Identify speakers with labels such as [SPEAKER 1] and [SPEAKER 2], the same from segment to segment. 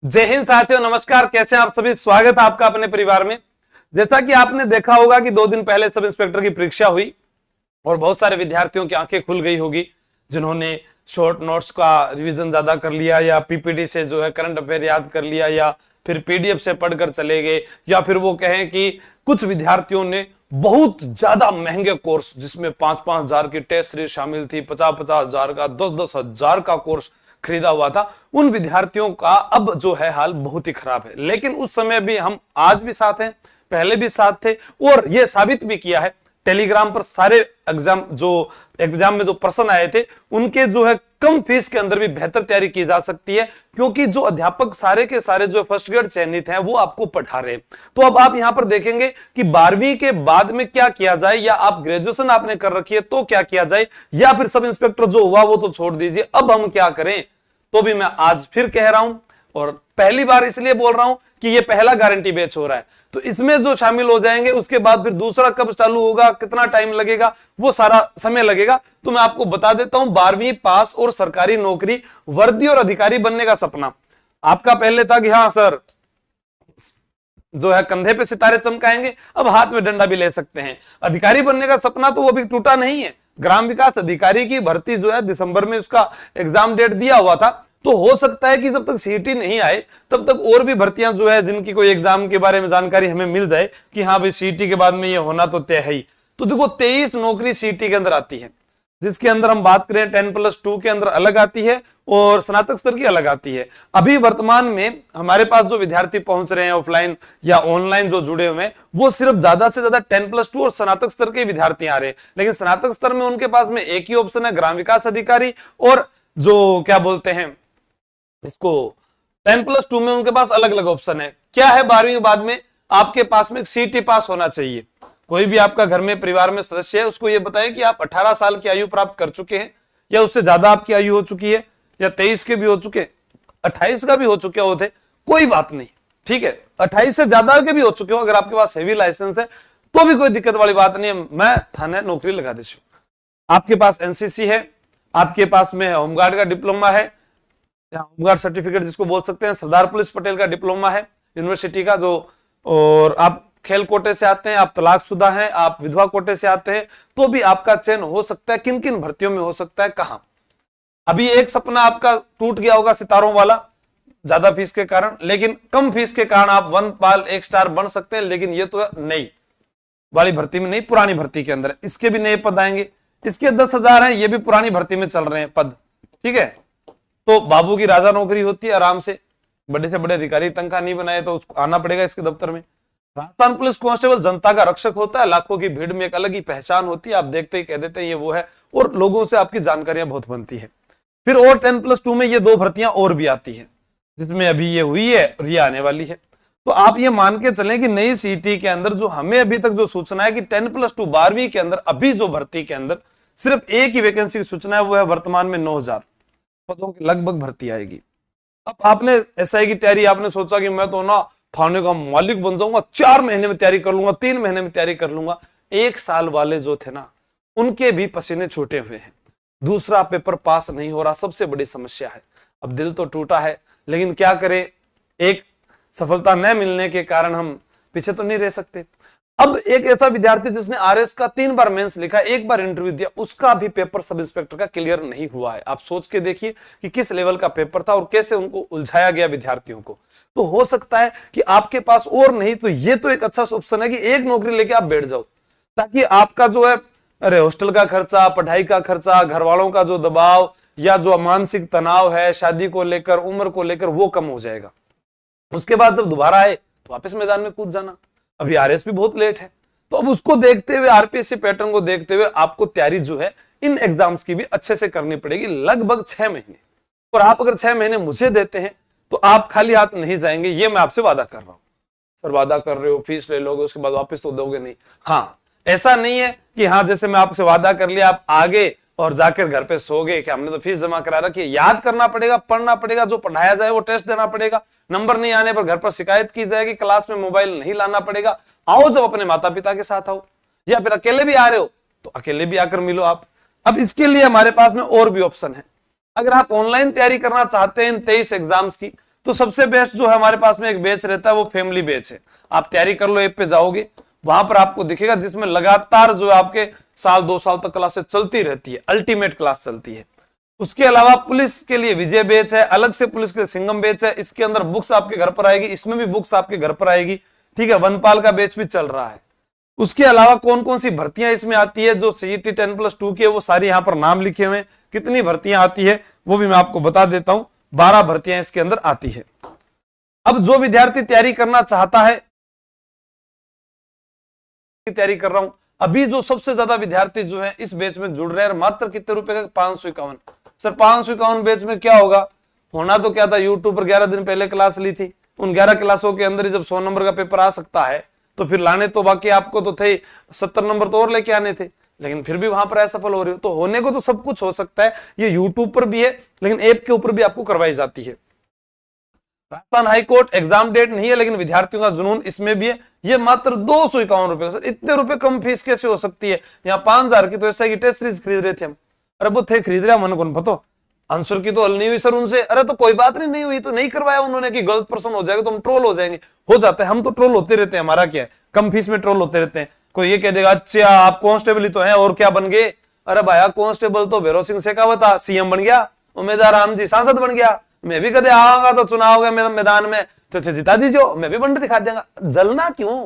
[SPEAKER 1] जय हिंद साथियों, नमस्कार। कैसे हैं आप सभी? स्वागत है आपका अपने परिवार में। जैसा कि आपने देखा होगा कि 2 दिन पहले सब इंस्पेक्टर की परीक्षा हुई और बहुत सारे विद्यार्थियों की आंखें खुल गई होगी, जिन्होंने शॉर्ट नोट्स का रिवीजन ज्यादा कर लिया या पीपीटी से जो है करंट अफेयर याद कर लिया या फिर पीडीएफ से पढ़कर चले गए, या फिर वो कहें कि कुछ विद्यार्थियों ने बहुत ज्यादा महंगे कोर्स जिसमें 5-5 हजार की टेस्ट सीरीज शामिल थी, 50-50 हजार का, 10-10 हजार का कोर्स खरीदा हुआ था। उन विद्यार्थियों का अब जो है हाल बहुत ही खराब है। लेकिन उस समय भी हम आज भी साथ हैं, पहले भी साथ थे और यह साबित भी किया है। टेलीग्राम पर सारे एग्जाम में जो प्रश्न आए थे उनके जो है कम फीस के अंदर भी बेहतर तैयारी की जा सकती है, क्योंकि जो अध्यापक सारे के सारे जो फर्स्ट ग्रेड चयनित हैं वो आपको पढ़ा रहे हैं। तो अब आप यहां पर देखेंगे कि 12वीं के बाद में क्या किया जाए, या आप ग्रेजुएशन आपने कर रखी है तो क्या किया जाए, या फिर सब इंस्पेक्टर जो हुआ वो तो छोड़ दीजिए, अब हम क्या करें। तो भी मैं आज फिर कह रहा हूं और पहली बार इसलिए बोल रहा हूं कि ये पहला गारंटी बैच हो रहा है, तो इसमें जो शामिल हो जाएंगे उसके बाद फिर दूसरा कब चालू होगा, कितना टाइम लगेगा, वो सारा समय लगेगा। तो मैं आपको बता देता हूं, 12वीं पास और सरकारी नौकरी, वर्दी और अधिकारी बनने का सपना आपका पहले था कि हाँ सर जो है कंधे पे सितारे चमकाएंगे, अब हाथ में डंडा भी ले सकते हैं। अधिकारी बनने का सपना तो वो अभी टूटा नहीं है। ग्राम विकास अधिकारी की भर्ती जो है दिसंबर में उसका एग्जाम डेट दिया हुआ था, तो हो सकता है कि जब तक सीईटी नहीं आए तब तक और भी भर्तियां जो है जिनकी कोई एग्जाम के बारे में जानकारी हमें मिल जाए कि हाँ भाई सीईटी के बाद में ये होना तो तय है ही। तो देखो 23 नौकरी सीईटी के अंदर आती है, जिसके अंदर हम बात करें 10+2 के अंदर अलग आती है और स्नातक स्तर की अलग आती है। अभी वर्तमान में हमारे पास जो विद्यार्थी पहुंच रहे हैं ऑफलाइन या ऑनलाइन जो जुड़े हुए हैं, वो सिर्फ ज्यादा से ज्यादा 10+2 और स्नातक स्तर के विद्यार्थी आ रहे हैं। लेकिन स्नातक स्तर में उनके पास में एक ही ऑप्शन है, ग्राम विकास अधिकारी, और जो क्या बोलते हैं इसको 10+2 में उनके पास अलग अलग ऑप्शन है। क्या है, 12वीं के बाद में आपके पास में सीईटी पास होना चाहिए। कोई भी आपका घर में परिवार में सदस्य है उसको ये बताएं कि आप 18 साल की आयु प्राप्त कर चुके हैं, या उससे ज्यादा आपकी आयु हो चुकी है, या 23 के भी हो चुके, 28 का भी हो चुके होते, कोई बात नहीं, ठीक है। 28 से ज्यादा के भी हो चुके हो, अगर आपके पास हेवी लाइसेंस है तो भी कोई दिक्कत वाली बात नहीं है, मैं थाने नौकरी लगा देती हूं। आपके पास एनसीसी है, आपके पास में होमगार्ड का डिप्लोमा है, होमगार्ड सर्टिफिकेट जिसको बोल सकते हैं, सरदार पुलिस पटेल का डिप्लोमा है यूनिवर्सिटी का जो, और आप खेल कोटे से आते हैं, आप तलाकशुदा हैं, आप विधवा कोटे से आते हैं, तो भी आपका चयन हो सकता है। किन किन भर्तियों में हो सकता है, कहां। अभी एक सपना आपका टूट गया होगा सितारों वाला, ज्यादा फीस के कारण, लेकिन कम फीस के कारण आप 1 पाल 1 स्टार बन सकते हैं। लेकिन ये तो नई वाली भर्ती में नहीं, पुरानी भर्ती के अंदर इसके भी नए पद आएंगे। इसके 10,000 हैं, ये भी पुरानी भर्ती में चल रहे हैं पद, ठीक है। तो बाबू की राजा नौकरी होती है, आराम से बड़े से बड़े अधिकारी तनख्वाह नहीं बनाए तो उसको आना पड़ेगा इसके दफ्तर में। राजस्थान पुलिस कांस्टेबल जनता का रक्षक होता है, लाखों की भीड़ में एक अलग ही पहचान होती है, आप देखते ही कह देते हैं ये वो है, और लोगों से आपकी जानकारियां बहुत बनती है। फिर और 10+2 में ये 2 भर्तियां और भी आती है, जिसमें अभी ये हुई है और ये आने वाली है। तो आप ये मान के चलें कि नई सीईटी के अंदर जो हमें अभी तक जो सूचना है कि 10+2 12वीं के अंदर अभी जो भर्ती के अंदर सिर्फ एक ही वैकेंसी की सूचना है, वो है वर्तमान में 9,000 पदों की लगभग भर्ती आएगी। अब आपने एसआई की तैयारी, आपने सोचा कि मैं तो ना थाने का मालिक बन जाऊंगा, 4 महीने में तैयारी कर लूंगा, 3 महीने में तैयारी कर लूंगा। 1 साल वाले जो थे ना, उनके भी पसीने छूटे हुए हैं। दूसरा पेपर पास नहीं हो रहा, सबसे बड़ी समस्या है। अब दिल तो टूटा है, लेकिन क्या करें, एक सफलता न मिलने के कारण हम पीछे तो नहीं रह सकते। अब एक ऐसा विद्यार्थी जिसने आरएस का 3 बार मेंस लिखा, 1 बार इंटरव्यू दिया, उसका भी पेपर सब इंस्पेक्टर का क्लियर नहीं हुआ है। आप सोच के देखिए कि किस लेवल का पेपर था और कैसे उनको उलझाया गया विद्यार्थियों को। तो हो सकता है कि आपके पास और नहीं तो ये तो एक अच्छा ऑप्शन है कि एक नौकरी लेके आप बैठ जाओ, ताकि आपका जो है अरे हॉस्टल का खर्चा, पढ़ाई का खर्चा, घर वालों का जो दबाव या जो मानसिक तनाव है शादी को लेकर, उम्र को लेकर, वो कम हो जाएगा। उसके बाद जब दोबारा आए तो वापस मैदान में कूद जाना। अभी आरएस भी बहुत लेट है, तो अब उसको देखते हुए, आरपीएससी पैटर्न को देखते हुए आपको तैयारी जो है इन एग्जाम्स की भी अच्छे से करनी पड़ेगी, लगभग 6 महीने। और आप अगर 6 महीने मुझे देते हैं तो आप खाली हाथ नहीं जाएंगे, ये मैं आपसे वादा कर रहा हूं। सर वादा कर रहे हो, फीस ले लोगे उसके बाद वापस तो दोगे नहीं। हाँ, ऐसा नहीं है कि हाँ जैसे मैं आपसे वादा कर लिया आप आगे और जाकर घर पे सो गए कि हमने तो फीस जमा करा रखी है। याद करना पड़ेगा, पढ़ना पड़ेगा, जो पढ़ाया जाए वो टेस्ट देना पड़ेगा। नंबर नहीं आने पर घर पर शिकायत की जाएगी, क्लास में मोबाइल नहीं लाना पड़ेगा। आओ जब अपने माता पिता के साथ आओ, या फिर अकेले भी आ रहे हो तो अकेले भी आकर मिलो आप। अब इसके लिए हमारे पास में और भी ऑप्शन है। अगर आप ऑनलाइन तैयारी करना चाहते हैं इन 23 एग्जाम्स की, तो सबसे बेस्ट जो है हमारे पास में एक बैच रहता है वो फैमिली बैच है। आप तैयारी कर लो ऐप पे जाओगे, वहां पर आपको दिखेगा जिसमें लगातार जो आपके साल 2 साल तक क्लासेस चलती रहती है, अल्टीमेट क्लास चलती है। उसके अलावा पुलिस के लिए विजय बैच है, अलग से पुलिस के लिए सिंघम बैच है। इसके अंदर बुक्स आपके घर पर आएगी, इसमें भी बुक्स आपके घर पर आएगी, ठीक है। वनपाल का बैच भी चल रहा है। उसके अलावा कौन कौन सी भर्तियां इसमें आती है, जो सीईटी 10+2 की है वो सारी यहां पर नाम लिखे हुए हैं। कितनी भर्तियां आती है वो भी मैं आपको बता देता हूं। 12 भर्तियां इसके अंदर आती है। अब जो विद्यार्थी तैयारी करना चाहता है, तैयारी कर रहा हूं, अभी जो सबसे ज्यादा विद्यार्थी जो है इस बैच में जुड़ रहे हैं, मात्र कितने रुपए का, 551। सर 551 बैच में क्या होगा, होना तो क्या था, यूट्यूब पर 11 दिन पहले क्लास ली थी, उन 11 क्लासों के अंदर ही जब 100 नंबर का पेपर आ सकता है तो फिर लाने तो बाकी आपको तो थे 70 नंबर तो और लेके आने थे, लेकिन फिर भी वहां पर असफल हो रहे हो। तो होने को तो सब कुछ हो सकता है, ये यूट्यूब पर भी है, लेकिन ऐप के ऊपर भी आपको करवाई जाती है। राजस्थान हाईकोर्ट एग्जाम डेट नहीं है, लेकिन विद्यार्थियों का जुनून इसमें भी है। ये मात्र 251 रुपए। सर इतने रुपए कम फीस कैसे हो सकती है, यहाँ 5000 की तो ऐसा की टेस्ट सीरीज खरीद रहे थे हम। अरे वो थे खरीद रहे, मन कौन पता, आंसर की तो हल नहीं हुई सर उनसे। अरे तो कोई बात नहीं हुई तो नहीं करवाया उन्होंने कि गलत पर्सन हो जाएगा तो हम ट्रोल हो जाएंगे। हो जाता है, हम तो ट्रोल होते रहते हैं, हमारा क्या है, कम फीस में ट्रोल होते रहते हैं। कोई ये कह देगा अच्छा आप कांस्टेबल ही तो हैं और क्या बन गए, अरे भाई कांस्टेबल तो भैरव सिंह शेखावत था, सीएम बन गया, उम्मीदवार राम जी सांसद बन गया, मैं भी कदे आऊंगा तो चुनाव के मैदान में तो जिता दीजिए, मैं भी बंड दिखा देंगे। जलना क्यों,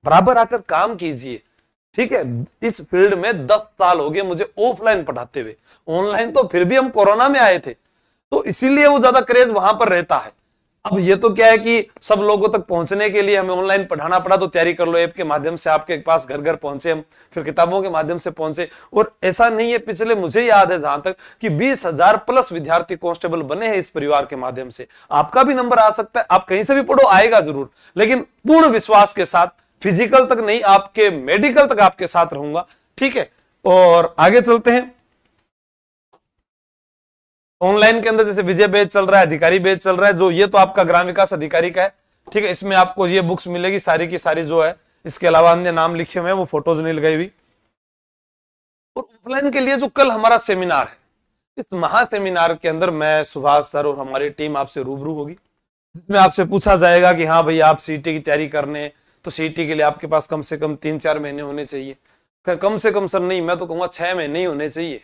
[SPEAKER 1] बराबर आकर काम कीजिए, ठीक है। इस फील्ड में 10 साल हो गए मुझे ऑफलाइन पढ़ाते हुए, ऑनलाइन तो फिर भी हम कोरोना में आए थे, तो इसीलिए वो ज्यादा क्रेज वहां पर रहता है। अब ये तो क्या है कि सब लोगों तक पहुंचने के लिए हमें ऑनलाइन पढ़ाना पड़ा, तो तैयारी कर लो ऐप के माध्यम से आपके पास घर घर पहुंचे हम, फिर किताबों के माध्यम से पहुंचे। और ऐसा नहीं है, पिछले मुझे याद है जहां तक कि 20,000 प्लस विद्यार्थी कांस्टेबल बने हैं इस परिवार के माध्यम से। आपका भी नंबर आ सकता है, आप कहीं से भी पढ़ो, आएगा जरूर, लेकिन पूर्ण विश्वास के साथ, फिजिकल तक नहीं, आपके मेडिकल तक आपके साथ रहूंगा, ठीक है। और आगे चलते हैं। ऑनलाइन के अंदर जैसे विजय बैच चल रहा है, अधिकारी बैच चल रहा है, जो ये तो आपका ग्राम विकास अधिकारी का है, ठीक है। इसमें आपको ये बुक्स मिलेगी सारी की सारी जो है, इसके अलावा अन्य नाम लिखे हुए हैं, वो फोटोज नहीं लगाई हुई। और ऑफलाइन के लिए जो कल हमारा सेमिनार है, इस महा सेमिनार के अंदर मैं, सुभाष सर और हमारी टीम आपसे रूबरू होगी, जिसमें आपसे पूछा जाएगा कि हाँ भाई आप सीईटी की तैयारी करने, तो सीईटी के लिए आपके पास कम से कम 3-4 महीने होने चाहिए। कम से कम सर नहीं, मैं तो कहूंगा 6 महीने ही होने चाहिए।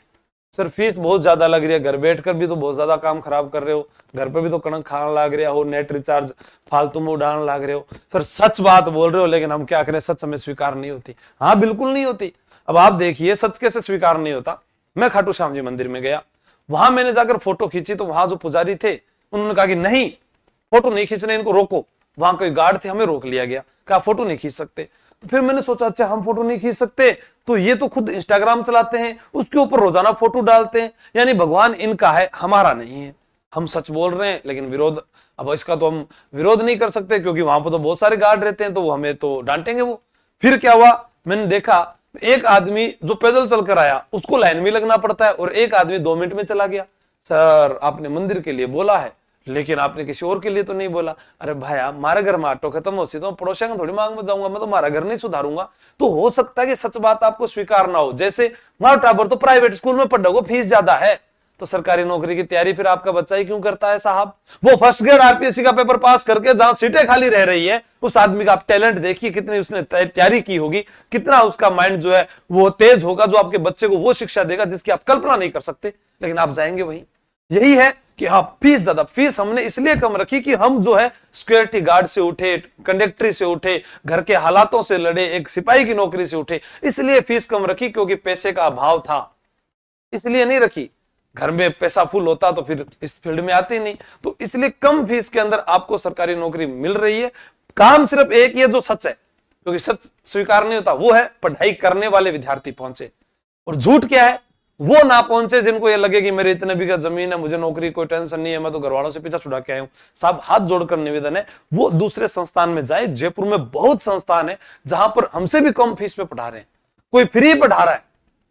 [SPEAKER 1] सर फीस बहुत ज्यादा लग रही है, घर बैठकर भी तो बहुत ज्यादा काम खराब कर रहे हो, घर पे भी तो कणक खाना लग रहा हो, नेट रिचार्ज फालतू में उड़ान लग रहे हो। सर सच बात बोल रहे हो, लेकिन हम क्या करें, सच हमें स्वीकार नहीं होती। हाँ बिल्कुल नहीं होती। अब आप देखिए सच कैसे स्वीकार नहीं होता। मैं खाटू श्याम जी मंदिर में गया, वहां मैंने जाकर फोटो खींची, तो वहां जो पुजारी थे उन्होंने कहा कि नहीं फोटो नहीं खींचने, इनको रोको। वहां कोई गार्ड थे, हमें रोक लिया गया, कहा फोटो नहीं खींच सकते। तो फिर मैंने सोचा अच्छा हम फोटो नहीं खींच सकते, तो ये तो खुद इंस्टाग्राम चलाते हैं, उसके ऊपर रोजाना फोटो डालते हैं, यानी भगवान इनका है, हमारा नहीं है। हम सच बोल रहे हैं, लेकिन विरोध, अब इसका तो हम विरोध नहीं कर सकते क्योंकि वहां पर तो बहुत सारे गार्ड रहते हैं, तो वो हमें तो डांटेंगे वो। फिर क्या हुआ, मैंने देखा एक आदमी जो पैदल चलकर आया उसको लाइन में लगना पड़ता है, और एक आदमी 2 मिनट में चला गया। सर आपने मंदिर के लिए बोला है, लेकिन आपने किसी और के लिए तो नहीं बोला। अरे भाई मारे घर में आटो खत्म हो सी तो पड़ोसिया का थोड़ी मांग में जाऊंगा, मैं तो हमारा घर नहीं सुधारूंगा। तो हो सकता है कि सच बात आपको स्वीकार ना हो। जैसे मार टाबर तो प्राइवेट स्कूल में पढ़ रहा, फीस ज्यादा है, तो सरकारी नौकरी की तैयारी फिर आपका बच्चा ही क्यों करता है साहब। वो फर्स्ट ग्रेड आरपीएससी का पेपर पास करके जहां सीटें खाली रह रही है, उस आदमी का आप टैलेंट देखिए, कितनी उसने तैयारी की होगी, कितना उसका माइंड जो है वो तेज होगा, जो आपके बच्चे को वो शिक्षा देगा जिसकी आप कल्पना नहीं कर सकते, लेकिन आप जाएंगे वहीं। यही है कि हाँ फीस ज्यादा, फीस हमने इसलिए कम रखी कि हम जो है सिक्योरिटी गार्ड से उठे, कंडक्टरी से उठे, घर के हालातों से लड़े, एक सिपाही की नौकरी से उठे, इसलिए फीस कम रखी, क्योंकि पैसे का अभाव था, इसलिए नहीं रखी। घर में पैसा फुल होता तो फिर इस फील्ड में आते ही नहीं, तो इसलिए कम फीस के अंदर आपको सरकारी नौकरी मिल रही है। काम सिर्फ एक ही है जो सच है, क्योंकि सच स्वीकार नहीं होता, वो है पढ़ाई करने वाले विद्यार्थी पहुंचे, और झूठ क्या है, वो ना पहुंचे जिनको ये लगे कि मेरे इतने बीघा जमीन है, मुझे नौकरी कोई टेंशन नहीं है, मैं तो घर वालों से पीछा छुड़ा के आया हूं। साहब हाथ जोड़कर निवेदन है, वो दूसरे संस्थान में जाए। जयपुर में बहुत संस्थान है जहां पर हमसे भी कम फीस में पढ़ा रहे हैं, कोई फ्री पढ़ा रहा है,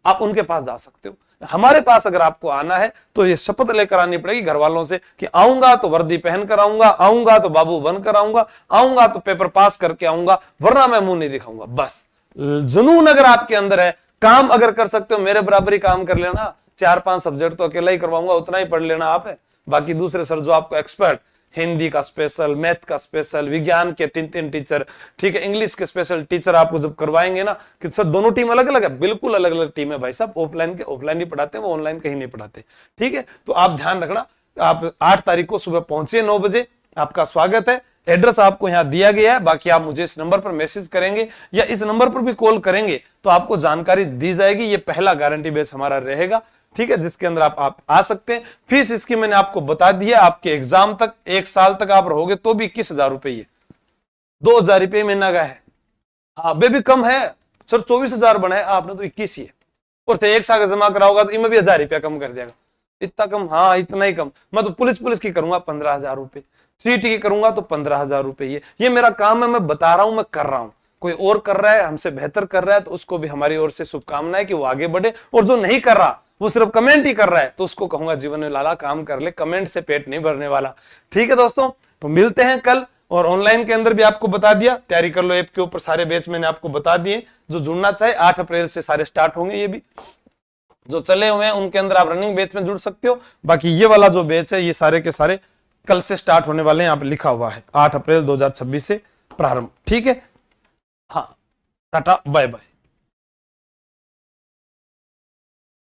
[SPEAKER 1] आप उनके पास जा सकते हो। हमारे पास अगर आपको आना है तो ये शपथ लेकर आनी पड़ेगी घर वालों से कि आऊंगा तो वर्दी पहन कर आऊंगा, आऊंगा तो बाबू बनकर आऊंगा, आऊंगा तो पेपर पास करके आऊंगा, वरना मैं मुंह नहीं दिखाऊंगा। बस जुनून अगर आपके अंदर है, काम अगर कर सकते हो, मेरे बराबर ही काम कर लेना, 4-5 सब्जेक्ट तो अकेला ही करवाऊंगा, उतना ही पढ़ लेना आप है। बाकी दूसरे सर जो आपको एक्सपर्ट हिंदी का स्पेशल, मैथ का स्पेशल, विज्ञान के 3-3 टीचर, ठीक है, इंग्लिश के स्पेशल टीचर आपको जब करवाएंगे ना कि सर दोनों टीम अलग अलग है, बिल्कुल अलग अलग टीम है भाई साहब। ऑफलाइन के ऑफलाइन ही पढ़ाते हैं, वो ऑनलाइन कहीं नहीं पढ़ाते, ठीक है। तो आप ध्यान रखना, आप 8 तारीख को सुबह पहुंचिए 9 बजे, आपका स्वागत है। एड्रेस आपको यहाँ दिया गया है, बाकी आप मुझे इस नंबर पर मैसेज करेंगे या इस नंबर पर भी कॉल करेंगे तो आपको जानकारी दी जाएगी। ये पहला गारंटी बेस हमारा रहेगा, ठीक है, जिसके अंदर आप आ सकते हैं। फीस इसकी मैंने आपको बता दी है, आपके एग्जाम तक 1 साल तक आप रहोगे तो भी 21,000 रुपये, 2,000 रुपये महीना का है। हाँ बेबी कम है सर, 24,000 बनाए आपने तो 21 ही है, और 1 साल का जमा कराओगा तो इनमें भी 1,000 रुपया कम कर देगा। इतना कम? हाँ इतना ही कम। मैं तो पुलिस की करूंगा 15,000 रुपये, सीटी की करूंगा तो 15,000 रुपये। ये मेरा काम है, मैं बता रहा हूं, मैं कर रहा हूं। कोई और कर रहा है, हमसे बेहतर कर रहा है, तो उसको भी हमारी ओर से शुभकामनाएं कि वो आगे बढ़े। और जो नहीं कर रहा, वो सिर्फ कमेंट ही कर रहा है, तो उसको कहूंगा जीवन में लाला काम कर ले, कमेंट से पेट नहीं भरने वाला। ठीक है दोस्तों, तो मिलते हैं कल। और ऑनलाइन के अंदर भी आपको बता दिया, तैयारी कर लो ऐप के ऊपर, सारे बैच मैंने आपको बता दिए। जो जुड़ना चाहे 8 अप्रैल से सारे स्टार्ट होंगे, ये भी जो चले हुए हैं उनके अंदर आप रनिंग बैच में जुड़ सकते हो। बाकी ये वाला जो बैच है ये सारे के सारे कल से स्टार्ट होने वाले हैं, यहाँ पे लिखा हुआ है 8 अप्रैल 2026 से प्रारंभ। ठीक है, हाँ टाटा बाय बाय।